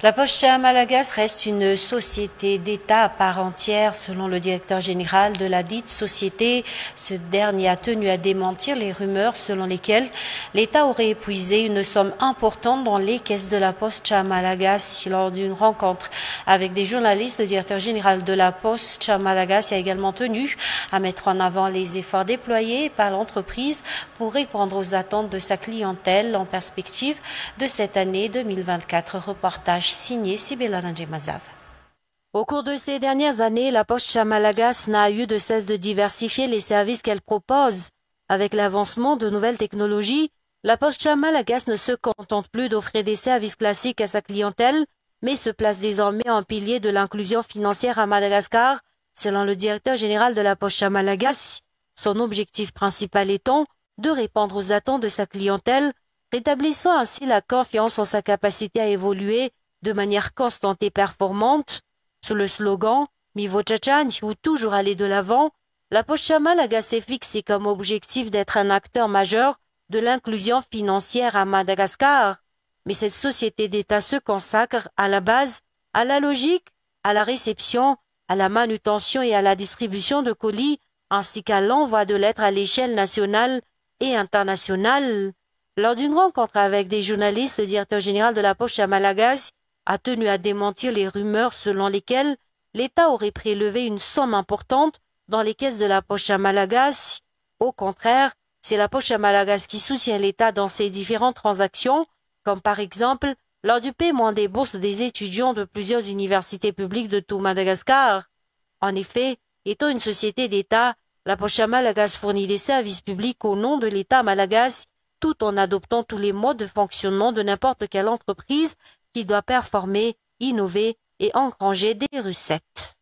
La Poste Malagas reste une société d'État à part entière, selon le directeur général de la dite société. Ce dernier a tenu à démentir les rumeurs selon lesquelles l'État aurait épuisé une somme importante dans les caisses de la Poste Malagas. Lors d'une rencontre avec des journalistes, le directeur général de la Poste Malagas a également tenu à mettre en avant les efforts déployés par l'entreprise pour répondre aux attentes de sa clientèle en perspective de cette année 2024. Reportage signé Sibela Mazav. Au cours de ces dernières années, la Poste Malagas n'a eu de cesse de diversifier les services qu'elle propose. Avec l'avancement de nouvelles technologies, la Poste Malagas ne se contente plus d'offrir des services classiques à sa clientèle, mais se place désormais en pilier de l'inclusion financière à Madagascar, selon le directeur général de la Poste Malagas. Son objectif principal étant de répondre aux attentes de sa clientèle, rétablissant ainsi la confiance en sa capacité à évoluer de manière constante et performante. Sous le slogan « Mivo Tchatchan » ou « Toujours aller de l'avant », la Poste Malagas s'est fixée comme objectif d'être un acteur majeur de l'inclusion financière à Madagascar. Mais cette société d'État se consacre à la base, à la logique, à la réception, à la manutention et à la distribution de colis, ainsi qu'à l'envoi de lettres à l'échelle nationale et internationale. Lors d'une rencontre avec des journalistes, le directeur général de la Poste Malagas a tenu à démentir les rumeurs selon lesquelles l'État aurait prélevé une somme importante dans les caisses de la Poste Malagas. Au contraire, c'est la Poste Malagas qui soutient l'État dans ses différentes transactions, comme par exemple lors du paiement des bourses des étudiants de plusieurs universités publiques de tout Madagascar. En effet, étant une société d'État, la Poste Malagas fournit des services publics au nom de l'État malagas, tout en adoptant tous les modes de fonctionnement de n'importe quelle entreprise qui doit performer, innover et engranger des recettes.